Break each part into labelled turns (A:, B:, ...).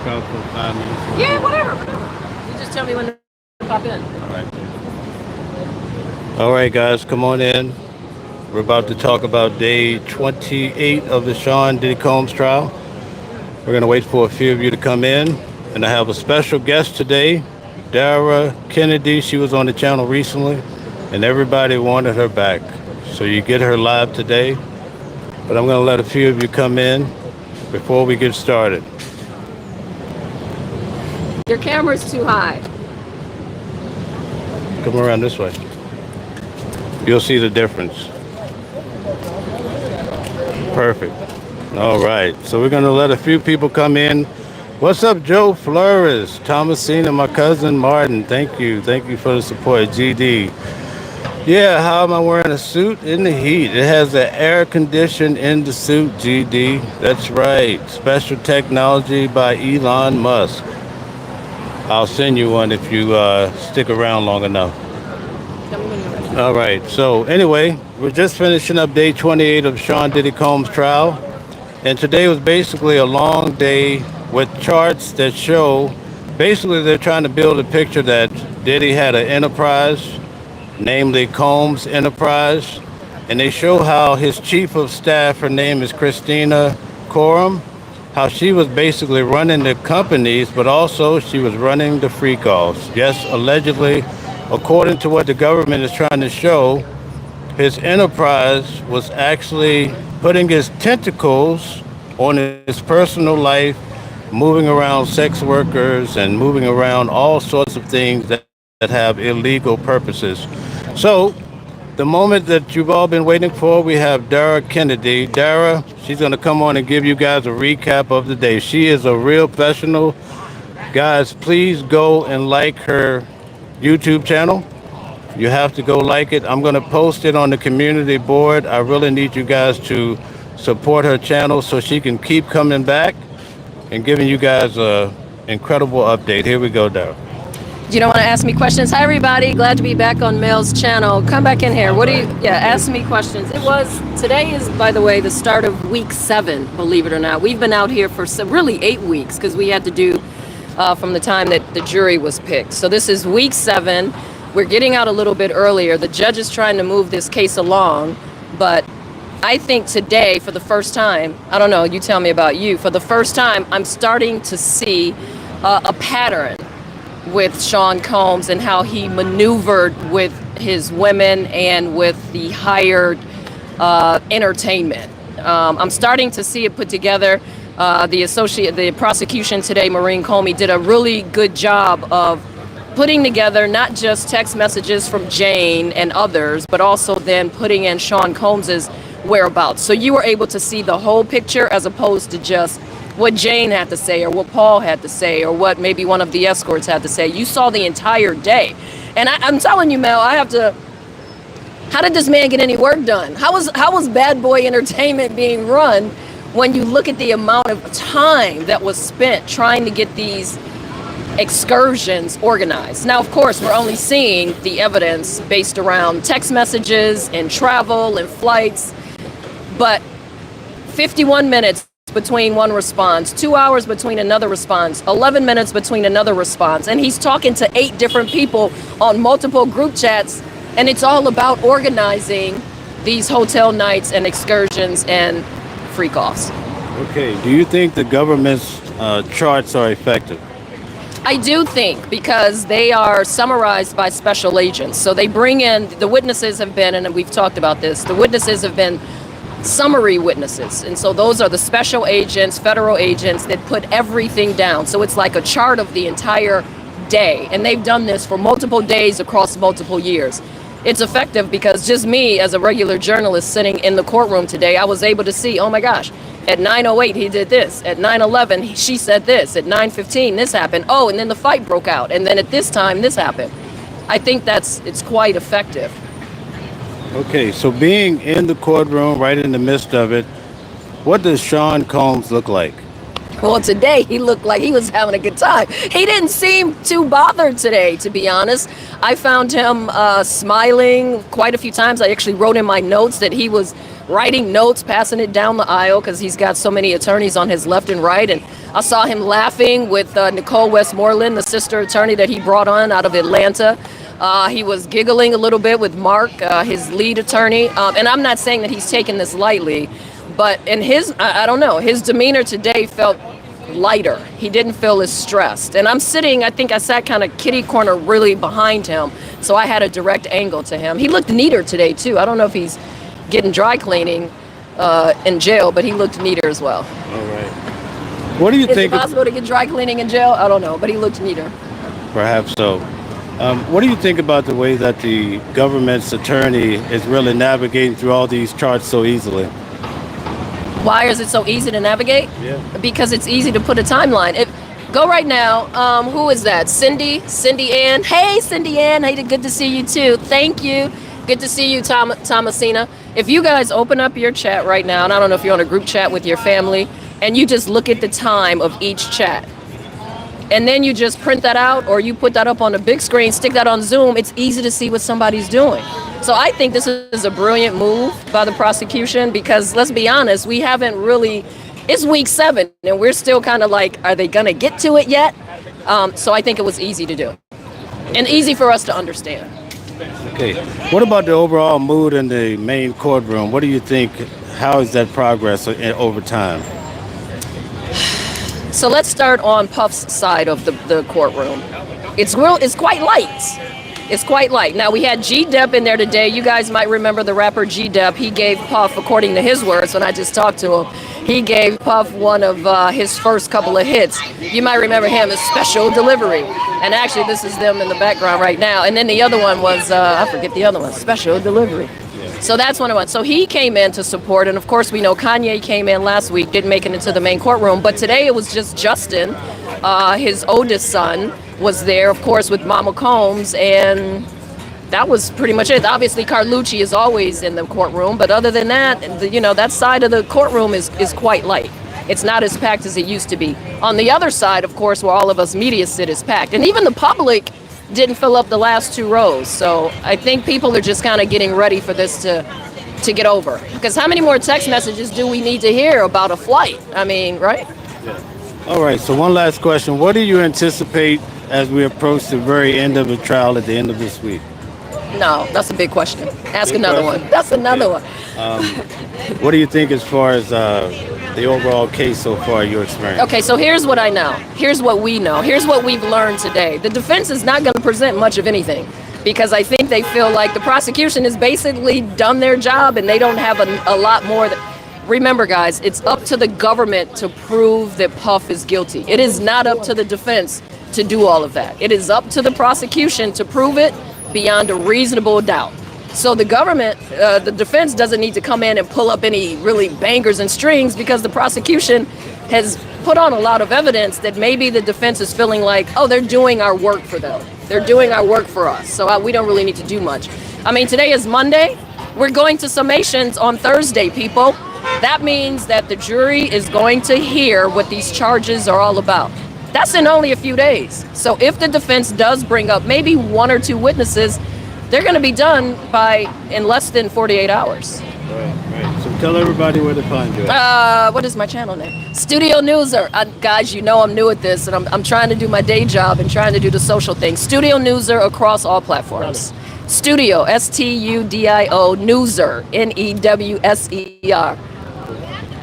A: out for 5 minutes.
B: Yeah, whatever. You just tell me when to pop in.
A: All right, guys, come on in. We're about to talk about day 28 of the Sean Diddy Combs trial. We're going to wait for a few of you to come in. And I have a special guest today, Dara Kennedy. She was on the channel recently, and everybody wanted her back. So you get her live today. But I'm going to let a few of you come in before we get started.
B: Your camera's too high.
A: Come around this way. You'll see the difference. Perfect. All right. So we're going to let a few people come in. What's up, Joe Flores, Thomasina, my cousin Martin. Thank you. Thank you for the support, GD. Yeah, how am I wearing a suit in the heat? It has the air condition in the suit, GD. That's right. Special technology by Elon Musk. I'll send you one if you stick around long enough. All right. So anyway, we're just finishing up day 28 of Sean Diddy Combs' trial. And today was basically a long day with charts that show, basically they're trying to build a picture that Diddy had an enterprise, namely Combs Enterprise. And they show how his chief of staff, her name is Christina Courtroom, how she was basically running the companies, but also she was running the freak-offs. Yes, allegedly, according to what the government is trying to show, his enterprise was actually putting his tentacles on his personal life, moving around sex workers and moving around all sorts of things that have illegal purposes. So, the moment that you've all been waiting for, we have Dara Kennedy. Dara, she's going to come on and give you guys a recap of the day. She is a real professional. Guys, please go and like her YouTube channel. You have to go like it. I'm going to post it on the community board. I really need you guys to support her channel so she can keep coming back and giving you guys an incredible update. Here we go, Dara.
B: You don't want to ask me questions? Hi, everybody. Glad to be back on Mel's channel. Come back in here. What do you, ask me questions. Today is, by the way, the start of week 7, believe it or not. We've been out here for really 8 weeks because we had to do from the time that the jury was picked. So this is week 7. We're getting out a little bit earlier. The judge is trying to move this case along, but I think today, for the first time, I don't know, you tell me about you, for the first time, I'm starting to see a pattern with Sean Combs and how he maneuvered with his women and with the hired entertainment. I'm starting to see it put together. The prosecution today, Maureen Comey, did a really good job of putting together not just text messages from Jane and others, but also then putting in Sean Combs's whereabouts. So you were able to see the whole picture as opposed to just what Jane had to say or what Paul had to say or what maybe one of the escorts had to say. You saw the entire day. And I'm telling you, Mel, how did this man get any work done? How was Bad Boy Entertainment being run when you look at the amount of time that was spent trying to get these excursions organized? Now, of course, we're only seeing the evidence based around text messages and travel and flights, but 51 minutes between one response, 2 hours between another response, 11 minutes between another response, and he's talking to 8 different people on multiple group chats, and it's all about organizing these hotel nights and excursions and freak-offs.
A: Okay, do you think the government's charts are effective?
B: I do think, because they are summarized by special agents. So they bring in, the witnesses have been, and we've talked about this, the witnesses have been summary witnesses. And so those are the special agents, federal agents that put everything down. So it's like a chart of the entire day. And they've done this for multiple days across multiple years. It's effective because just me as a regular journalist sitting in the courtroom today, I was able to see, oh my gosh, at 9:08 he did this, at 9:11 she said this, at 9:15 this happened, oh, and then the fight broke out, and then at this time this happened. I think it's quite effective.
A: Okay, so being in the courtroom, right in the midst of it, what does Sean Combs look like?
B: Well, today he looked like he was having a good time. He didn't seem too bothered today, to be honest. I found him smiling quite a few times. I actually wrote in my notes that he was writing notes, passing it down the aisle because he's got so many attorneys on his left and right. And I saw him laughing with Nicole Westmoreland, the sister attorney that he brought on out of Atlanta. He was giggling a little bit with Mark, his lead attorney. And I'm not saying that he's taking this lightly, but in I don't know, his demeanor today felt lighter. He didn't feel as stressed. And I think I sat kind of kitty corner really behind him, so I had a direct angle to him. He looked neater today too. I don't know if he's getting dry cleaning in jail, but he looked neater as well.
A: All right. What do you think?
B: Is it possible to get dry cleaning in jail? I don't know, but he looked neater.
A: Perhaps so. What do you think about the way that the government's attorney is really navigating through all these charts so easily?
B: Why is it so easy to navigate?
A: Yeah.
B: Because it's easy to put a timeline. Go right now. Who is that? Cindy Ann. Hey, Cindy Ann. Hey, good to see you too. Thank you. Good to see you, Thomasina. If you guys open up your chat right now, and I don't know if you're on a group chat with your family, and you just look at the time of each chat, and then you just print that out, or you put that up on a big screen, stick that on Zoom, it's easy to see what somebody's doing. So I think this is a brilliant move by the prosecution because, let's be honest, we haven't really, it's week 7, and we're still kind of like, are they gonna get to it yet? So I think it was easy to do, and easy for us to understand.
A: Okay. What about the overall mood in the main courtroom? What do you think? How is that progress over time?
B: So let's start on Puff's side of the courtroom. It's quite light. It's quite light. Now, we had G-Dep in there today. You guys might remember the rapper G-Dep. He gave Puff, according to his words when I just talked to him, he gave Puff one of his first couple of hits. You might remember him as Special Delivery. And actually, this is them in the background right now. And then the other one was, I forget the other one, Special Delivery. So that's one of them. So he came in to support, and of course we know Kanye came in last week, didn't make it into the main courtroom, but today it was just Justin, his oldest son, was there, of course, with Mama Combs, and that was pretty much it. Obviously, Carlucci is always in the courtroom, but other than that, that side of the courtroom is quite light. It's not as packed as it used to be. On the other side, of course, where all of us media sit is packed, and even the public didn't fill up the last 2 rows. So I think people are just kind of getting ready for this to get over. Because how many more text messages do we need to hear about a flight? I mean, right?
A: Yeah. All right, so one last question. What do you anticipate as we approach the very end of the trial at the end of this week?
B: No, that's a big question. Ask
A: Big
B: another
A: question?
B: one. That's another one.
A: What do you think as far as the overall case so far, your experience?
B: Okay, so here's what I know. Here's what we know. Here's what we've learned today. The defense is not going to present much of anything because I think they feel like the prosecution has basically done their job and they don't have a lot more. Remember, guys, it's up to the government to prove that Puff is guilty. It is not up to the defense to do all of that. It is up to the prosecution to prove it beyond a reasonable doubt. So the government, the defense doesn't need to come in and pull up any really bangers and strings because the prosecution has put on a lot of evidence that maybe the defense is feeling like, oh, they're doing our work for them. They're doing our work for us. So we don't really need to do much. I mean, today is Monday. We're going to summations on Thursday, people. That means that the jury is going to hear what these charges are all about. That's in only a few days. So if the defense does bring up maybe 1 or 2 witnesses, they're going to be done in less than 48 hours.
A: Right. So tell everybody where to find you.
B: What is my channel name? Studio Newser. Guys, you know I'm new at this, and I'm trying to do my day job and trying to do the social thing. Studio Newser across all platforms. Studio, S-T-U-D-I-O, Newser, N-E-W-S-E-R.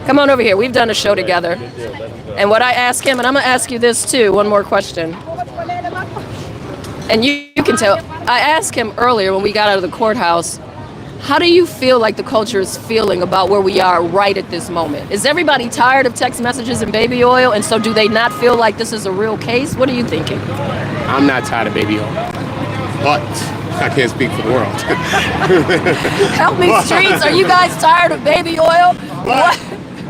B: Come on over here. We've done a show together. And what I ask him, and I'm going to ask you this too, one more question. And you can tell, I asked him earlier when we got out of the courthouse, how do you feel like the culture is feeling about where we are right at this moment? Is everybody tired of text messages and baby oil? And so do they not feel like this is a real case? What are you thinking?
C: I'm not tired of baby oil, but I can't speak for the world.
B: Help me, streets. Are you guys tired of baby oil? What?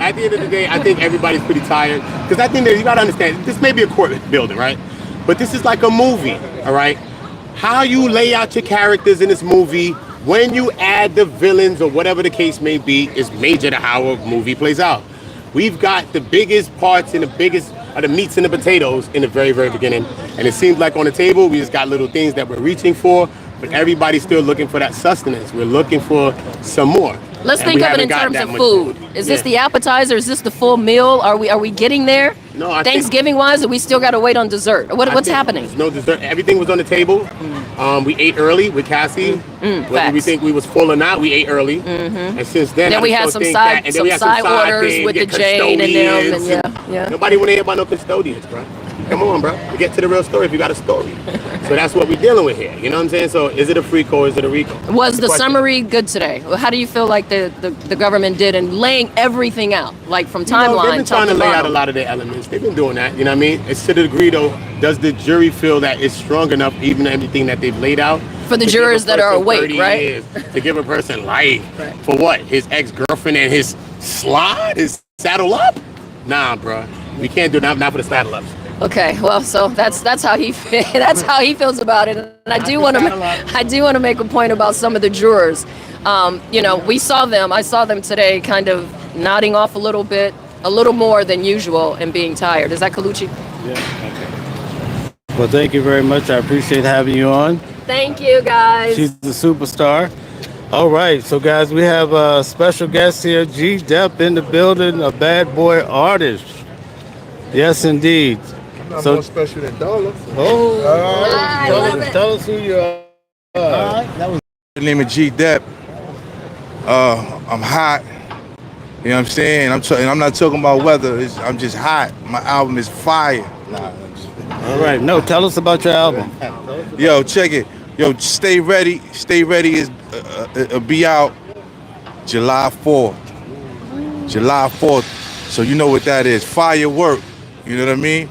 C: At the end of the day, I think everybody's pretty tired. Because I think that you got to understand, this may be a court building, right? But this is like a movie, all right? How you lay out your characters in this movie, when you add the villains or whatever the case may be, is major to how a movie plays out. We've got the biggest parts and the biggest of the meats and the potatoes in the very, very beginning. And it seems like on the table, we just got little things that we're reaching for, but everybody's still looking for that sustenance. We're looking for some more.
B: Let's
C: And
B: think
C: we
B: of it
C: haven't
B: in
C: gotten
B: terms
C: that
B: of
C: much.
B: food. Is this
C: Yeah.
B: the appetizer? Is this the full meal? Are we getting there?
C: No, I think-
B: Thanksgiving wise, or we still got to wait on dessert?
C: I
B: What's
C: think
B: happening?
C: there's no dessert. Everything was on the table. We ate early with Cassie. Whether we
B: facts.
C: think we was full or not, we ate early. And since then,
B: Then
C: I
B: we
C: just
B: had
C: don't
B: some
C: think
B: side-
C: that- and then
B: some
C: we had
B: side orders
C: things,
B: with
C: get
B: the Jane and them, and
C: custodians,
B: yeah.
C: Nobody want to hear about no custodians, bro. Come on, bro. We get to the real story if you got a story. So that's what we're dealing with here. You know what I'm saying? So is it a freak or is it a RICO?
B: Was the
C: question.
B: summary good today? How do you feel like the government did in laying everything out, like from timeline?
C: They've been trying to
B: top
C: lay out
B: bottom?
C: a lot of their elements. They've been doing that. You know what I mean? It's to the degree though. Does the jury feel that it's strong enough, even everything that they've laid out,
B: For the
C: to give a
B: jurors that are
C: person
B: awake,
C: 30
B: right?
C: years, to give a person life
B: Right.
C: for what? His ex-girlfriend and his slide, his saddle up? Nah, bro. We can't do that. Not for the saddle ups.
B: Okay, well, so that's how he that's how he feels about it. And I do want to make a point about some of the jurors. You know, I saw them today, kind of nodding off a little bit, a little more than usual, and being tired. Is that Colucci?
A: Yeah. Okay. Well, thank you very much. I appreciate having you on.
B: Thank you, guys.
A: She's the superstar. All right, so guys, we have a special guest here, G Depp in the building, a bad boy artist. Yes, indeed.
D: I'm
A: So-
D: more special than Dollar.
B: I love it.
A: tell us who you are.
D: The name is G Depp. I'm hot. You know what I'm saying? I'm not talking about weather. I'm just hot. My album is fire. Nah, I'm just-
A: All right, no, tell us about your album.
D: Yo, check it. Yo, Stay Ready. Stay Ready is be out July 4th. July 4th. So you know what that is. Firework. You know what I mean?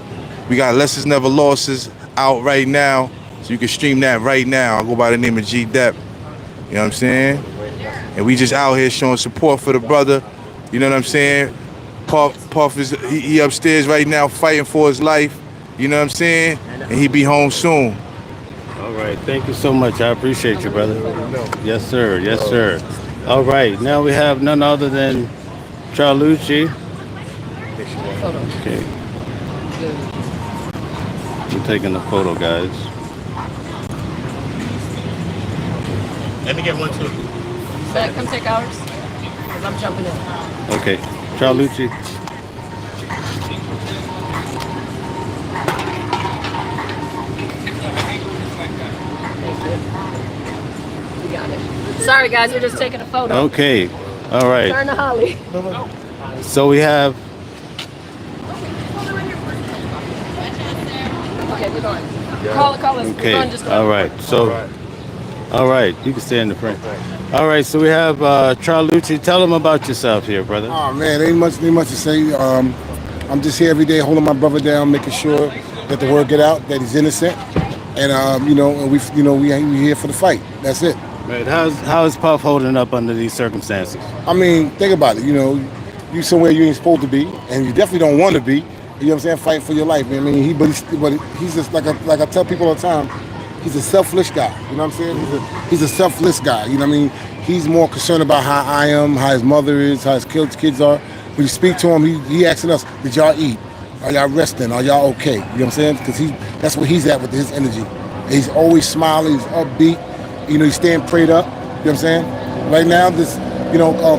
D: We got Lessons Never Losses out right now. So you can stream that right now. I go by the name of G Depp. You know what I'm saying? And we just out here showing support for the brother. You know what I'm saying? Puff is he upstairs right now fighting for his life. You know what I'm saying? And he be home soon.
A: All right, thank you so much. I appreciate you, brother. Yes, sir. Yes, sir. All right, now we have none other than Charlucci. Okay. We're taking a photo, guys.
C: Let me get one too.
B: Come take ours, 'cause I'm jumping in.
A: Okay, Charlucci.
B: You got it. Sorry, guys, we're just taking a photo.
A: Okay, all right.
B: Turn to Holly.
A: So we have,
B: Okay, we're going. Call us. We're
A: okay,
B: going just
A: all right. So, all right, you can stay in the front. All right, so we have Charlucci. Tell them about yourself here, brother.
E: Oh man, ain't much to say. I'm just here every day holding my brother down, making sure that the word get out that he's innocent, and and we here for the fight. That's it.
A: Right, how is Puff holding up under these circumstances?
E: I mean, think about it. You somewhere you ain't supposed to be, and you definitely don't want to be. You know what I'm saying? Fighting for your life. I mean, he's just like I tell people all the time. He's a selfless guy. You know what I'm saying? He's a selfless guy. You know what I mean? He's more concerned about how I am, how his mother is, how his kids are. When you speak to him, he asking us, "Did y'all eat? Are y'all resting? Are y'all okay?" You know what I'm saying? Because that's where he's at with his energy. And he's always smiling. He's upbeat. He's staying prayed up. You know what I'm saying? Right now, this,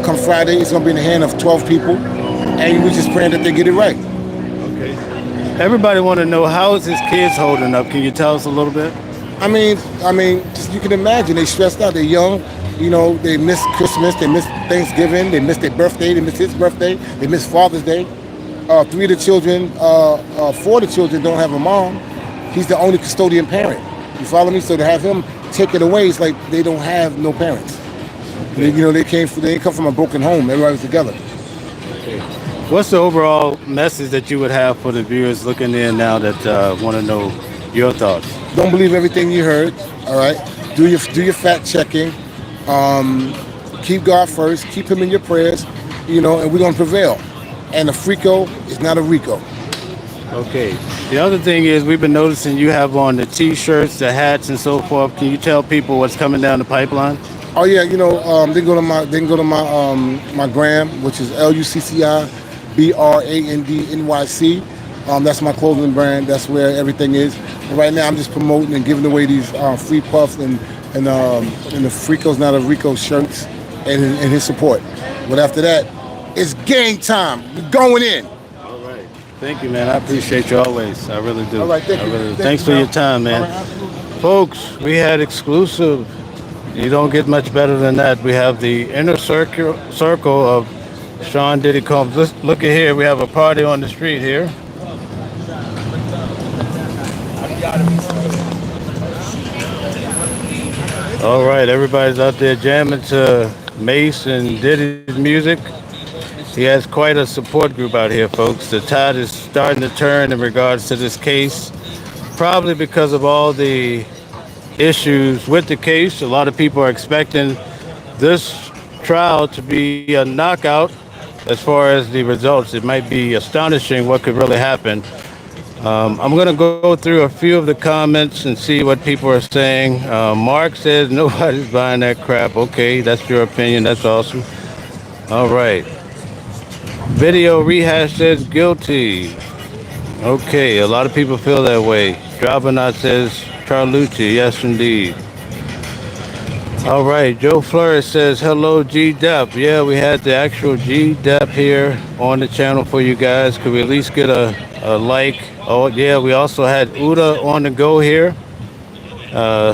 E: come Friday, it's gonna be in the hand of 12 people, and we're just praying that they get it right.
A: Okay. Everybody want to know, how is his kids holding up? Can you tell us a little bit?
E: I mean, just you can imagine they stressed out. They're young. They miss Christmas. They miss Thanksgiving. They miss their birthday. They miss his birthday. They miss Father's Day. 3 of the children, 4 of the children don't have a mom. He's the only custodian parent. You follow me? So to have him taken away, it's like they don't have no parents. They come from a broken home. Everybody's together.
A: What's the overall message that you would have for the viewers looking in now that want to know your thoughts?
E: Don't believe everything you heard. All right. Do your fact checking. Keep God first. Keep Him in your prayers. And we're gonna prevail. And a freako is not a RICO.
A: Okay. The other thing is, we've been noticing you have on the T-shirts, the hats, and so forth. Can you tell people what's coming down the pipeline?
E: Oh yeah, they can go to my gram, which is LUCCIBRANDNYC. That's my clothing brand. That's where everything is. And right now, I'm just promoting and giving away these free puffs and the Freako's Not a RICO shirts. and his support. But after that, it's game time. We're going in.
A: All right. Thank you, man. I appreciate you always. I really do.
E: All right, thank
A: I
E: you.
A: really do.
E: Thank
A: Thanks
E: you,
A: for
E: man.
A: your time, man.
E: All right, absolutely.
A: Folks, we had exclusive. You don't get much better than that. We have the inner circle of Sean Diddy Combs. Let's look at here. We have a party on the street here. All right, everybody's out there jamming to Mace and Diddy's music. He has quite a support group out here, folks. The tide is starting to turn in regards to this case, probably because of all the issues with the case. A lot of people are expecting this trial to be a knockout as far as the results. It might be astonishing what could really happen. I'm going to go through a few of the comments and see what people are saying. Mark says nobody's buying that crap. Okay, that's your opinion. That's awesome. All right. Video rehash says guilty. Okay, a lot of people feel that way. Drabanot says Charlucci. Yes, indeed. All right, Joe Flores says hello, G Dep. Yeah, we had the actual G Dep here on the channel for you guys. Could we at least get a like? Oh, yeah, we also had Uda on the go here.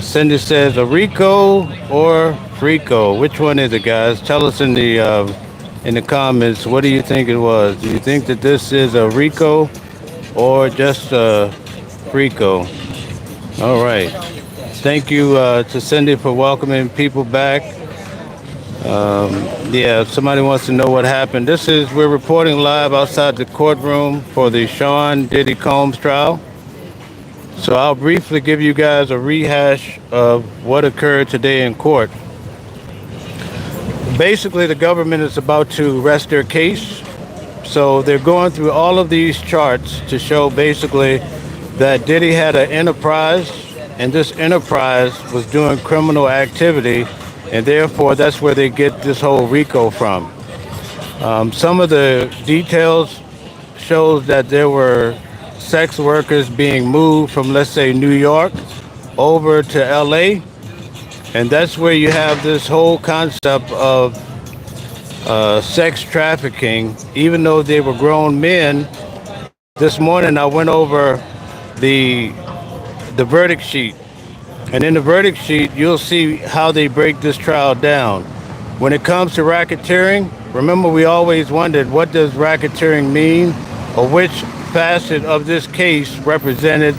A: Cindy says a Rico or Frico. Which one is it, guys? Tell us in the comments. What do you think it was? Do you think that this is a Rico or just a Frico? All right. Thank you to Cindy for welcoming people back. Yeah, if somebody wants to know what happened, we're reporting live outside the courtroom for the Sean Diddy Combs trial. So I'll briefly give you guys a rehash of what occurred today in court. Basically, the government is about to rest their case. So they're going through all of these charts to show basically that Diddy had an enterprise, and this enterprise was doing criminal activity, and therefore that's where they get this whole RICO from. Some of the details shows that there were sex workers being moved from, let's say, New York over to LA, and that's where you have this whole concept of sex trafficking. Even though they were grown men, this morning I went over the verdict sheet. And in the verdict sheet, you'll see how they break this trial down. When it comes to racketeering, remember we always wondered what does racketeering mean, or which facet of this case represented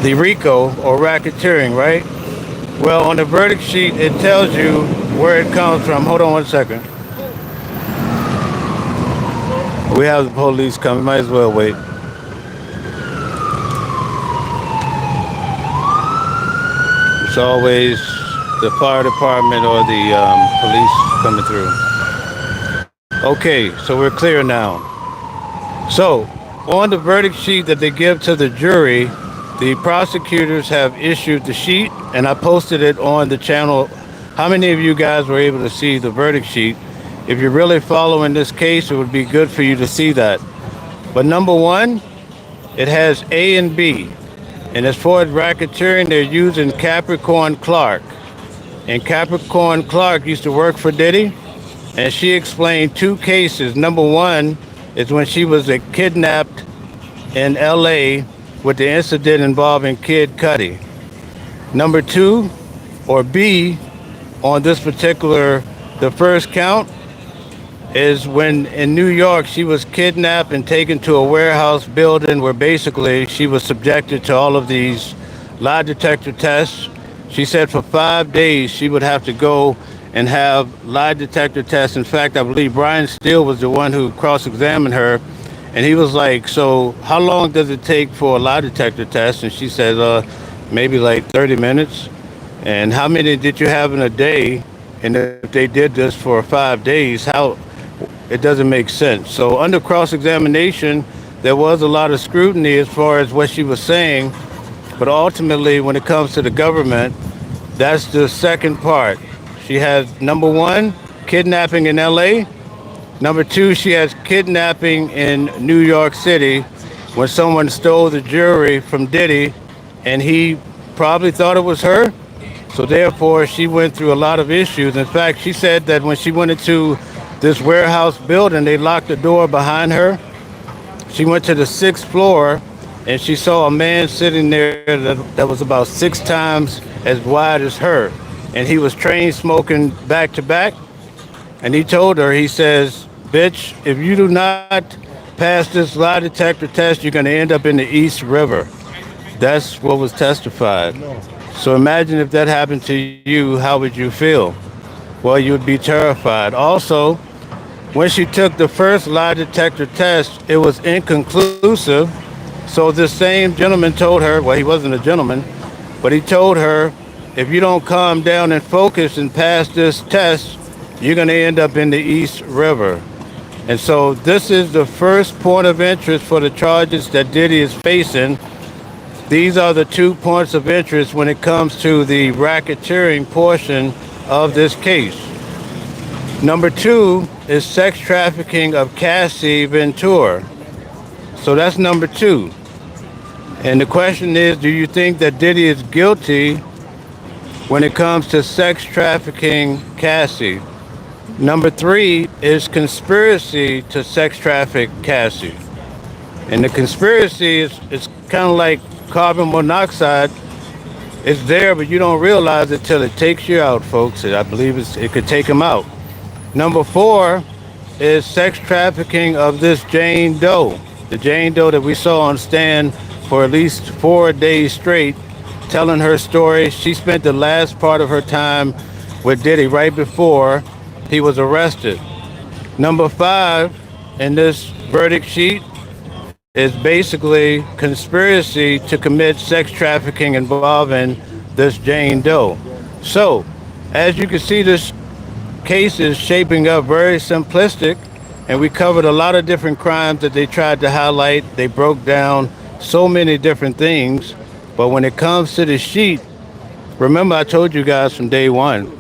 A: the RICO or racketeering, right? Well, on the verdict sheet, it tells you where it comes from. Hold on one second. We have the police coming. Might as well wait. It's always the fire department or the police coming through. Okay, so we're clear now. So, on the verdict sheet that they give to the jury, the prosecutors have issued the sheet, and I posted it on the channel. How many of you guys were able to see the verdict sheet? If you're really following this case, it would be good for you to see that. But number one, it has A and B. And as far as racketeering, they're using Capricorn Clark. And Capricorn Clark used to work for Diddy, and she explained two cases. Number one is when she was kidnapped in LA with the incident involving Kid Cudi. Number two, or B, on this particular, the first count, is when in New York she was kidnapped and taken to a warehouse building where basically she was subjected to all of these lie detector tests. She said for 5 days she would have to go and have lie detector tests. In fact, I believe Brian Steele was the one who cross-examined her, and he was like, so how long does it take for a lie detector test? And she said, maybe like 30 minutes. And how many did you have in a day? And if they did this for 5 days, how? It doesn't make sense. So under cross-examination, there was a lot of scrutiny as far as what she was saying, but ultimately, when it comes to the government, that's the second part. She has, number one, kidnapping in LA. Number two, she has kidnapping in New York City when someone stole the jewelry from Diddy, and he probably thought it was her, So therefore, she went through a lot of issues. In fact, she said that when she went into this warehouse building, they locked the door behind her. She went to the sixth floor and she saw a man sitting there that was about 6 times as wide as her. And he was train smoking back to back. And he told her, he says, bitch, if you do not pass this lie detector test, you're going to end up in the East River. That's what was testified. So imagine if that happened to you, how would you feel? Well, you would be terrified. Also, when she took the first lie detector test, it was inconclusive. So this same gentleman told her, well, he wasn't a gentleman, but he told her, if you don't calm down and focus and pass this test, you're going to end up in the East River. And so this is the first point of interest for the charges that Diddy is facing. These are the 2 points of interest when it comes to the racketeering portion of this case. Number 2 is sex trafficking of Cassie Ventura. So that's number 2. And the question is, do you think that Diddy is guilty when it comes to sex trafficking Cassie? Number 3 is conspiracy to sex traffic Cassie. And the conspiracy is kind of like carbon monoxide. It's there, but you don't realize it till it takes you out, folks. I believe it could take them out. Number 4 is sex trafficking of this Jane Doe. The Jane Doe that we saw on stand for at least 4 days straight, telling her story. She spent the last part of her time with Diddy right before he was arrested. Number 5 in this verdict sheet is basically conspiracy to commit sex trafficking involving this Jane Doe. So, as you can see, this case is shaping up very simplistic, and we covered a lot of different crimes that they tried to highlight. They broke down so many different things, but when it comes to the sheet, remember I told you guys from day one,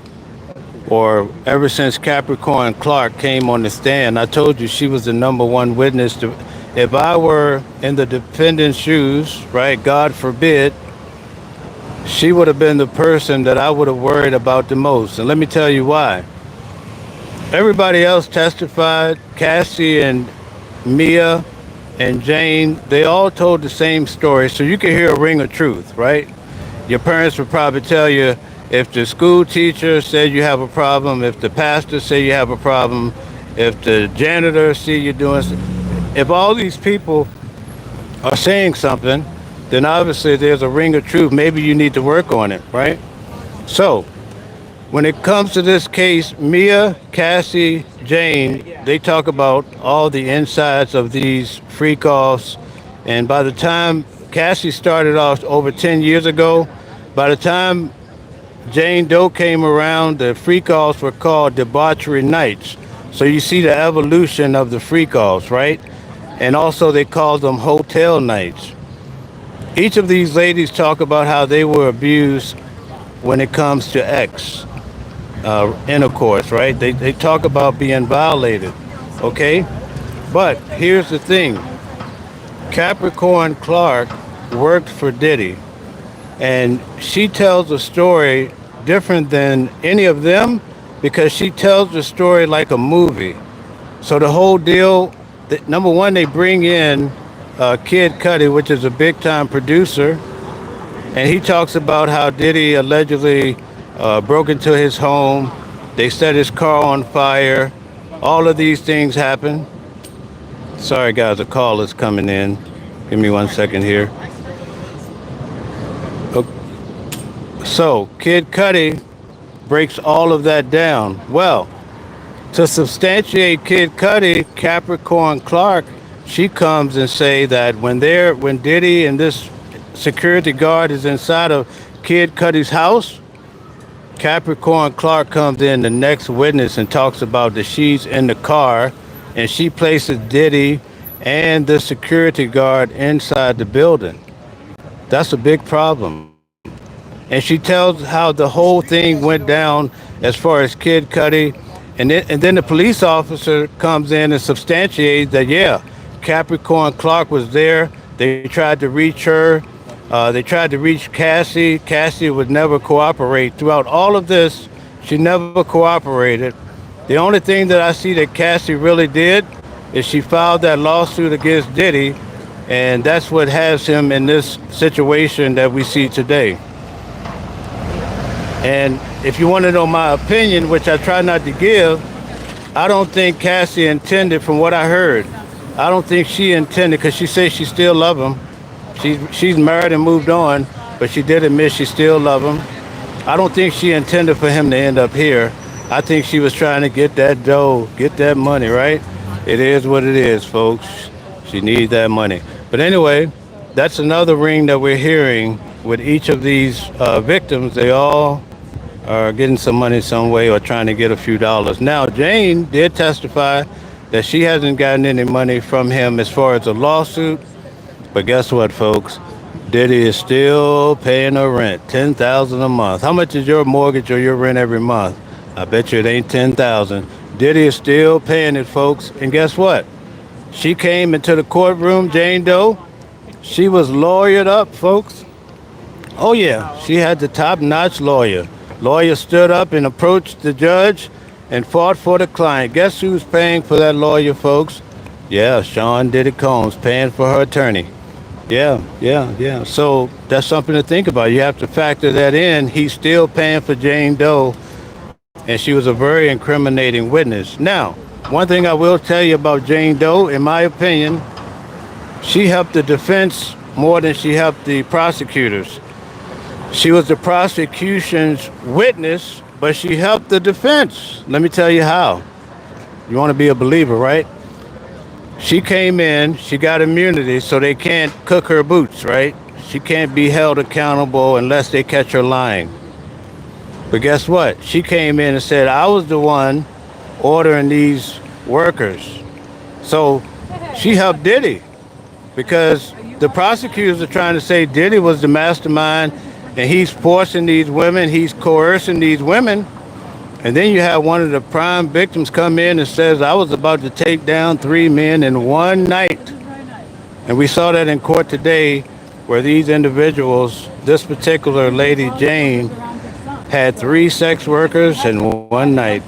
A: or ever since Capricorn Clark came on the stand, I told you she was the number one witness to. If I were in the defendant's shoes, right, God forbid, she would have been the person that I would have worried about the most. And let me tell you why. Everybody else testified, Cassie and Mia and Jane, they all told the same story, so you can hear a ring of truth, right? Your parents would probably tell you, if the school teacher said you have a problem, if the pastor say you have a problem, if the janitor see you doing, if all these people are saying something, then obviously there's a ring of truth. Maybe you need to work on it, right? So, when it comes to this case, Mia, Cassie, Jane, they talk about all the insides of these freak-offs. And by the time Cassie started off over 10 years ago, by the time Jane Doe came around, the freak-offs were called debauchery nights. So you see the evolution of the freak-offs, right? And also they called them hotel nights. Each of these ladies talk about how they were abused when it comes to intercourse, right? They talk about being violated, okay? But here's the thing. Capricorn Clark worked for Diddy, and she tells a story different than any of them because she tells the story like a movie. So the whole deal, number one, they bring in Kid Cudi, which is a big-time producer, and he talks about how Diddy allegedly broke into his home. They set his car on fire. All of these things happen. Sorry, guys, a call is coming in. Give me 1 second here. So, Kid Cudi breaks all of that down. Well, to substantiate Kid Cudi, Capricorn Clark, she comes and say that when Diddy and this security guard is inside of Kid Cudi's house, Capricorn Clark comes in, the next witness, and talks about that she's in the car and she places Diddy and the security guard inside the building. That's a big problem. And she tells how the whole thing went down as far as Kid Cudi. And then the police officer comes in and substantiates that, yeah, Capricorn Clark was there. They tried to reach her. They tried to reach Cassie. Cassie would never cooperate. Throughout all of this, she never cooperated. The only thing that I see that Cassie really did is she filed that lawsuit against Diddy, and that's what has him in this situation that we see today. And if you want to know my opinion, which I try not to give, I don't think Cassie intended, from what I heard, I don't think she intended, because she says she still love him. She's married and moved on, but she did admit she still love him. I don't think she intended for him to end up here. I think she was trying to get that dough, get that money, right? It is what it is, folks. She needs that money. But anyway, that's another ring that we're hearing with each of these victims. They all are getting some money some way or trying to get a few dollars. Now, Jane did testify that she hasn't gotten any money from him as far as a lawsuit. But guess what, folks? Diddy is still paying her rent, $10,000 a month. How much is your mortgage or your rent every month? I bet you it ain't $10,000. Diddy is still paying it, folks. And guess what? She came into the courtroom, Jane Doe. She was lawyered up, folks. Oh yeah, she had the top-notch lawyer. Lawyer stood up and approached the judge and fought for the client. Guess who's paying for that lawyer, folks? Yeah, Sean Diddy Combs paying for her attorney. Yeah. So that's something to think about. You have to factor that in. He's still paying for Jane Doe, and she was a very incriminating witness. Now, one thing I will tell you about Jane Doe, in my opinion, she helped the defense more than she helped the prosecutors. She was the prosecution's witness, but she helped the defense. Let me tell you how. You want to be a believer, right? She came in, she got immunity, so they can't cook her boots, right? She can't be held accountable unless they catch her lying. But guess what? She came in and said, I was the one ordering these workers. So she helped Diddy, because the prosecutors are trying to say Diddy was the mastermind and he's forcing these women, he's coercing these women. And then you have one of the prime victims come in and says, I was about to take down 3 men in one night. And we saw that in court today, where these individuals, this particular lady, Jane, had 3 sex workers in one night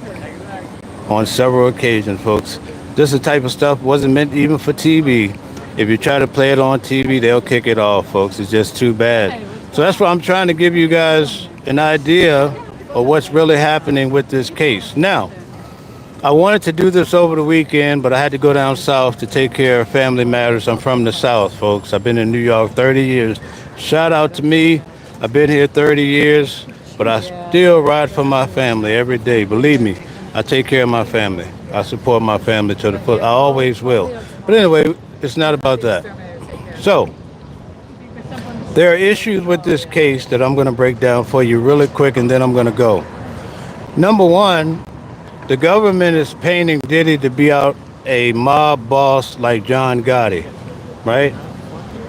A: on several occasions, folks. This is the type of stuff wasn't meant even for TV. If you try to play it on TV, they'll kick it off, folks. It's just too bad. So that's why I'm trying to give you guys an idea of what's really happening with this case. Now, I wanted to do this over the weekend, but I had to go down south to take care of family matters. I'm from the South, folks. I've been in New York 30 years. Shout out to me. I've been here 30 years, but I still ride for my family every day. Believe me, I take care of my family. I support my family to the full. I always will. But anyway, it's not about that. So, there are issues with this case that I'm going to break down for you really quick, and then I'm going to go. Number one, the government is painting Diddy to be out a mob boss like John Gotti, right?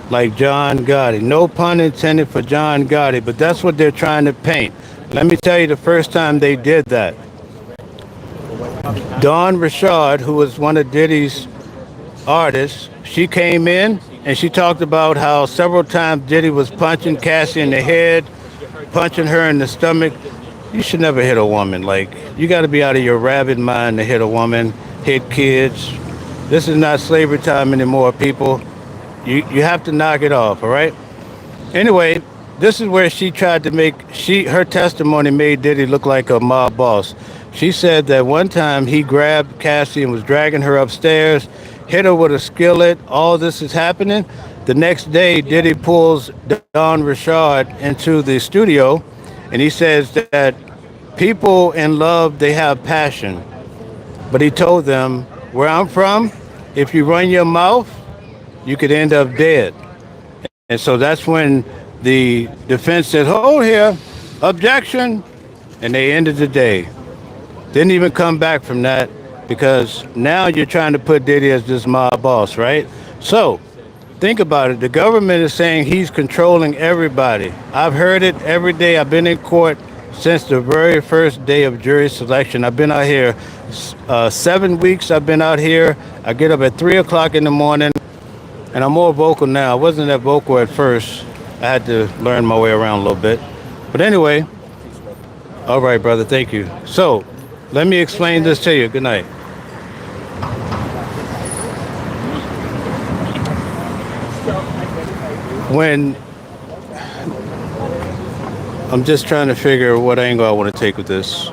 A: Like John Gotti. No pun intended for John Gotti, but that's what they're trying to paint. Let me tell you the first time they did that. Dawn Richard, who was one of Diddy's artists, she came in and she talked about how several times Diddy was punching Cassie in the head, punching her in the stomach. You should never hit a woman. Like, you got to be out of your rabid mind to hit a woman, hit kids. This is not slavery time anymore, people. You have to knock it off, all right? Anyway, this is where she tried to make, her testimony made Diddy look like a mob boss. She said that one time he grabbed Cassie and was dragging her upstairs, hit her with a skillet. All this is happening. The next day, Diddy pulls Dawn Richard into the studio, and he says that people in love, they have passion. But he told them, where I'm from, if you run your mouth, you could end up dead. And so that's when the defense said, hold here, objection, and they ended the day. Didn't even come back from that, because now you're trying to put Diddy as this mob boss, right? So, think about it. The government is saying he's controlling everybody. I've heard it every day. I've been in court since the very first day of jury selection. I've been out here 7 weeks. I've been out here. I get up at 3 o'clock in the morning, and I'm more vocal now. I wasn't that vocal at first. I had to learn my way around a little bit. But anyway, all right, brother, thank you. So, let me explain this to you. Good night. When I'm just trying to figure what angle I want to take with this.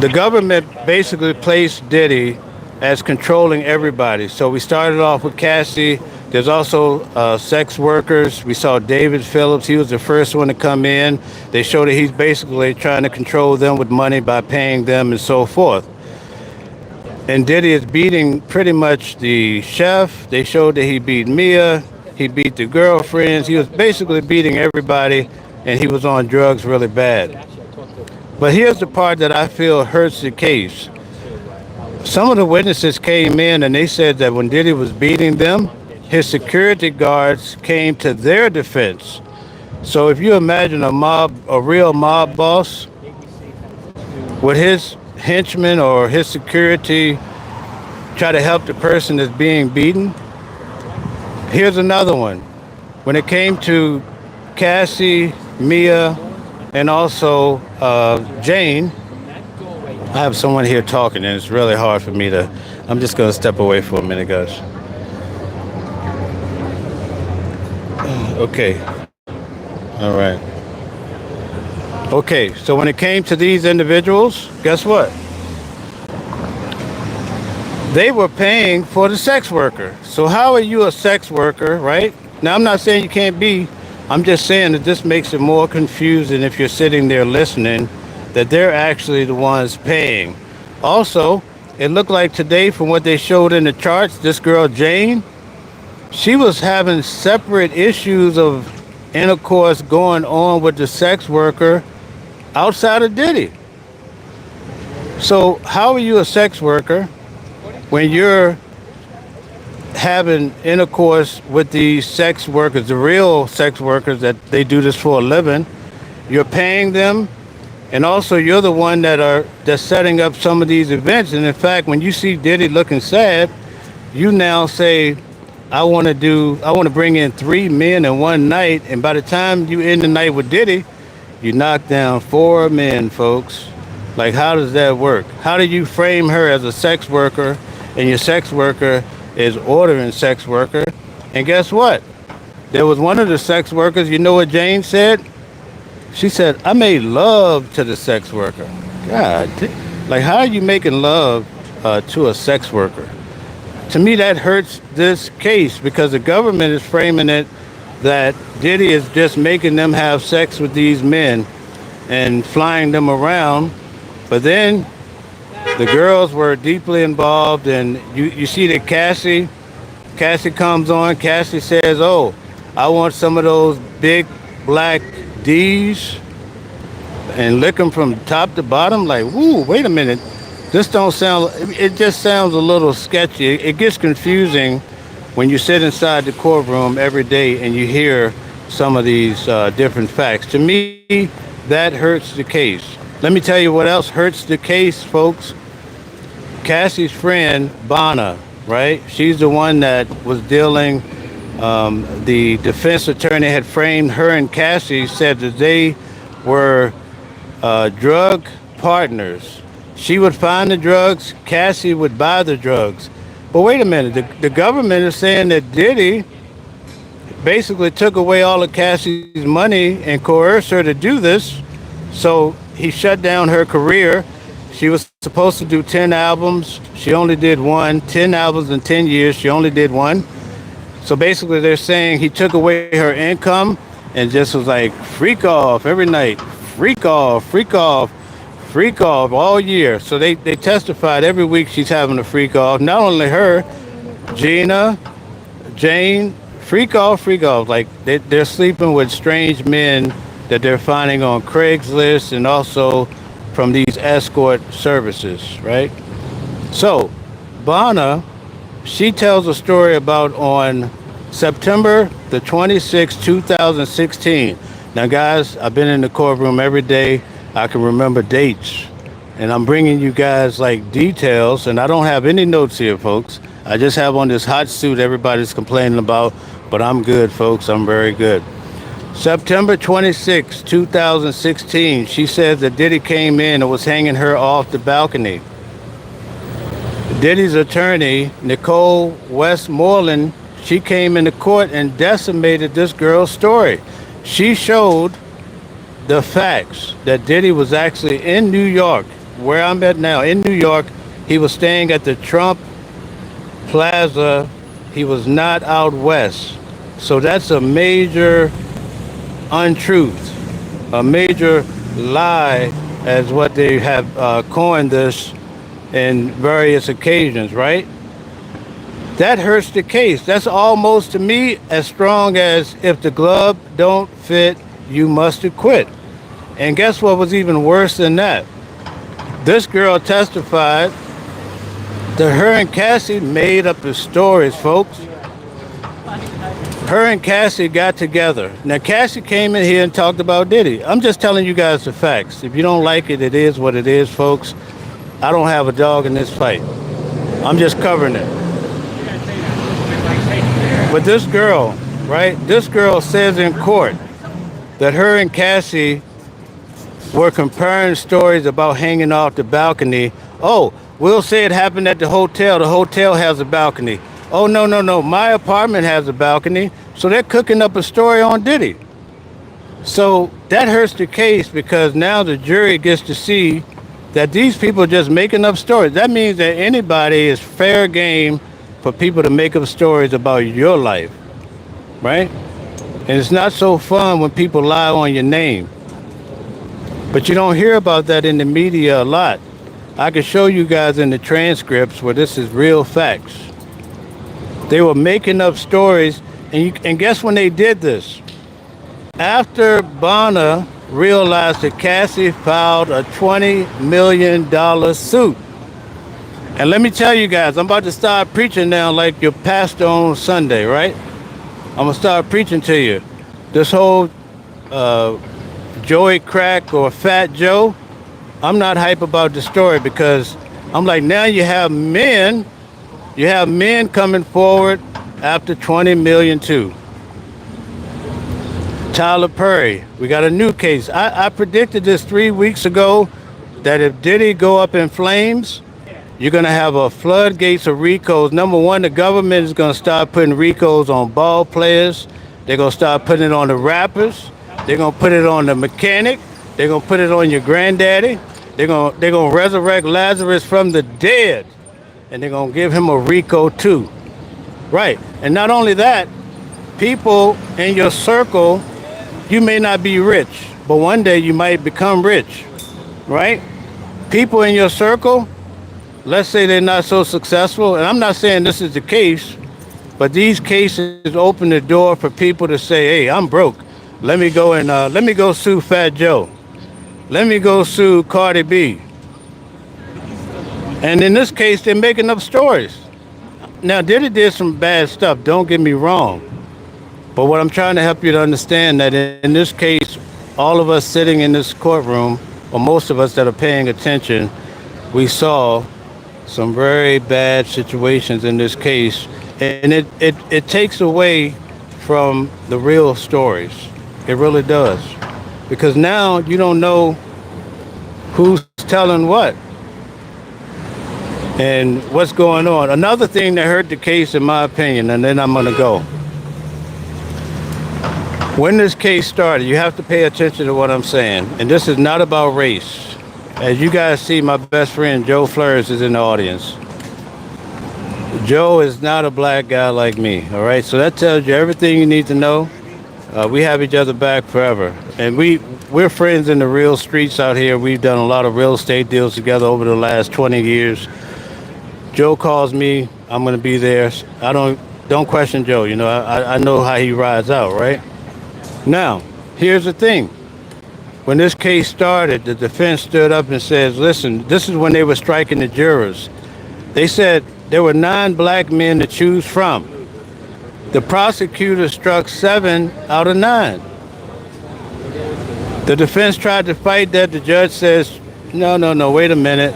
A: The government basically placed Diddy as controlling everybody. So we started off with Cassie. There's also sex workers. We saw David Phillips. He was the first one to come in. They showed that he's basically trying to control them with money by paying them and so forth. And Diddy is beating pretty much the chef. They showed that he beat Mia. He beat the girlfriends. He was basically beating everybody, and he was on drugs really bad. But here's the part that I feel hurts the case. Some of the witnesses came in and they said that when Diddy was beating them, his security guards came to their defense. So if you imagine a real mob boss, would his henchmen or his security try to help the person that's being beaten? Here's another one. When it came to Cassie, Mia, and also Jane, I have someone here talking, and it's really hard for me to. I'm just going to step away for a minute, guys. Okay. All right. Okay, so when it came to these individuals, guess what? They were paying for the sex worker. So how are you a sex worker, right? Now, I'm not saying you can't be. I'm just saying that this makes it more confusing if you're sitting there listening, that they're actually the ones paying. Also, it looked like today from what they showed in the charts, this girl, Jane, she was having separate issues of intercourse going on with the sex worker outside of Diddy. So how are you a sex worker when you're having intercourse with these sex workers, the real sex workers that they do this for a living? You're paying them, and also you're the one that's setting up some of these events. And in fact, when you see Diddy looking sad, you now say, I want to bring in 3 men in one night, and by the time you end the night with Diddy, you knock down 4 men, folks. Like, how does that work? How do you frame her as a sex worker, and your sex worker is ordering sex worker? And guess what? There was one of the sex workers, you know what Jane said? She said, I made love to the sex worker. God, like, how are you making love to a sex worker? To me, that hurts this case because the government is framing it that Diddy is just making them have sex with these men and flying them around. But then the girls were deeply involved, and you see that Cassie comes on. Cassie says, oh, I want some of those big black D's and lick them from top to bottom. Like, woo, wait a minute. This don't sound, it just sounds a little sketchy. It gets confusing when you sit inside the courtroom every day and you hear some of these different facts. To me, that hurts the case. Let me tell you what else hurts the case, folks. Cassie's friend, Bonna, right? She's the one that was dealing, the defense attorney had framed her and Cassie, said that they were drug partners. She would find the drugs, Cassie would buy the drugs. But wait a minute, the government is saying that Diddy basically took away all of Cassie's money and coerced her to do this. So he shut down her career. She was supposed to do 10 albums. She only did one. 10 albums in 10 years. She only did one. So basically they're saying he took away her income and just was like, freak off every night. Freak off, freak off, freak off all year. So they testified every week she's having a freak off. Not only her, Gina, Jane, freak off. Like they're sleeping with strange men that they're finding on Craigslist and also from these escort services, right? So Bonna, she tells a story about on September the 26th, 2016. Now, guys, I've been in the courtroom every day. I can remember dates. and I'm bringing you guys like details, and I don't have any notes here, folks. I just have on this hot suit everybody's complaining about, but I'm good, folks. I'm very good. September 26, 2016, she says that Diddy came in and was hanging her off the balcony. Diddy's attorney, Nicole Westmoreland, she came into court and decimated this girl's story. She showed the facts that Diddy was actually in New York, where I'm at now, in New York. He was staying at the Trump Plaza. He was not out west. So that's a major untruth, a major lie, as what they have coined this in various occasions, right? That hurts the case. That's almost to me as strong as if the glove don't fit, you must acquit. And guess what was even worse than that? This girl testified that her and Cassie made up the stories, folks. Her and Cassie got together. Now, Cassie came in here and talked about Diddy. I'm just telling you guys the facts. If you don't like it, it is what it is, folks. I don't have a dog in this fight. I'm just covering it. But this girl, right? This girl says in court that her and Cassie were comparing stories about hanging off the balcony. Oh, we'll say it happened at the hotel. The hotel has a balcony. Oh, no, no, no. My apartment has a balcony. So they're cooking up a story on Diddy. So that hurts the case because now the jury gets to see that these people are just making up stories. That means that anybody is fair game for people to make up stories about your life, right? And it's not so fun when people lie on your name. But you don't hear about that in the media a lot. I can show you guys in the transcripts where this is real facts. They were making up stories, and guess when they did this? After Bonner realized that Cassie filed a $20 million suit. And let me tell you guys, I'm about to start preaching now like your pastor on Sunday, right? I'm going to start preaching to you. This whole Joey Crack or Fat Joe, I'm not hype about the story because I'm like, now you have men coming forward after 20 million too. Tyler Perry, we got a new case. I predicted this 3 weeks ago that if Diddy go up in flames, you're going to have a floodgates of RICOs. Number one, the government is going to start putting RICOs on ball players. They're going to start putting it on the rappers. They're going to put it on the mechanic. They're going to put it on your granddaddy. They're going to resurrect Lazarus from the dead. And they're going to give him a RICO too. Right. And not only that, people in your circle, you may not be rich, but one day you might become rich. Right? People in your circle, let's say they're not so successful, and I'm not saying this is the case, but these cases open the door for people to say, hey, I'm broke. Let me go sue Fat Joe. Let me go sue Cardi B. And in this case, they're making up stories. Now, Diddy did some bad stuff, don't get me wrong. But what I'm trying to help you to understand that in this case, all of us sitting in this courtroom, or most of us that are paying attention, we saw some very bad situations in this case. And it takes away from the real stories. It really does. Because now you don't know who's telling what and what's going on. Another thing that hurt the case, in my opinion, and then I'm going to go. When this case started, you have to pay attention to what I'm saying. And this is not about race. As you guys see, my best friend, Joe Flores, is in the audience. Joe is not a black guy like me, all right? So that tells you everything you need to know. We have each other back forever. And we're friends in the real streets out here. We've done a lot of real estate deals together over the last 20 years. Joe calls me, I'm going to be there. Don't question Joe. You know, I know how he rides out, right? Now, here's the thing. When this case started, the defense stood up and says, listen, this is when they were striking the jurors. They said there were 9 black men to choose from. The prosecutor struck 7 out of 9. The defense tried to fight that. The judge says, No. Wait a minute.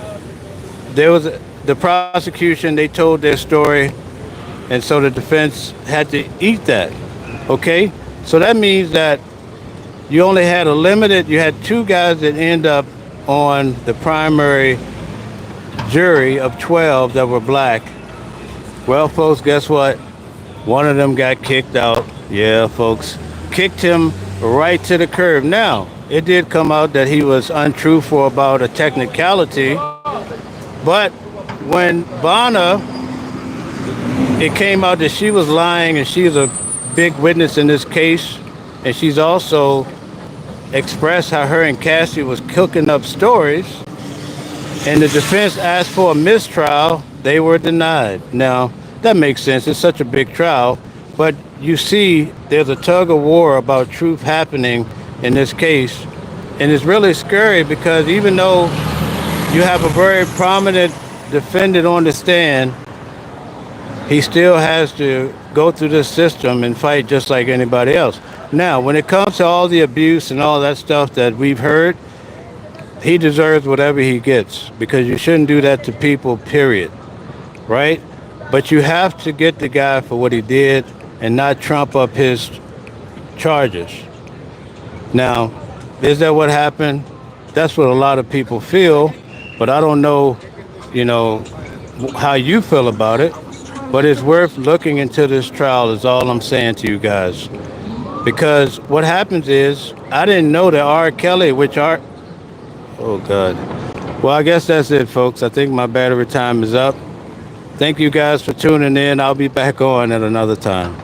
A: There was the prosecution. They told their story, and so the defense had to eat that. Okay, so that means that you only had a limited. You had two guys that end up on the primary jury of 12 that were black. Well, folks, guess what? One of them got kicked out. Yeah, folks, kicked him right to the curb. Now, it did come out that he was untruthful about a technicality, but when Bonner, it came out that she was lying and she's a big witness in this case, and she's also expressed how her and Cassie was cooking up stories, and the defense asked for a mistrial, they were denied. Now, that makes sense. It's such a big trial, but you see there's a tug of war about truth happening in this case, and it's really scary because even though you have a very prominent defendant on the stand, he still has to go through this system and fight just like anybody else. Now, when it comes to all the abuse and all that stuff that we've heard, he deserves whatever he gets because you shouldn't do that to people, period. Right? But you have to get the guy for what he did and not trump up his charges. Now, is that what happened? That's what a lot of people feel, but I don't know, how you feel about it. But it's worth looking into this trial is all I'm saying to you guys. Because what happens is, I didn't know that R. Kelly, oh God. Well, I guess that's it, folks. I think my battery time is up. Thank you guys for tuning in. I'll be back on at another time.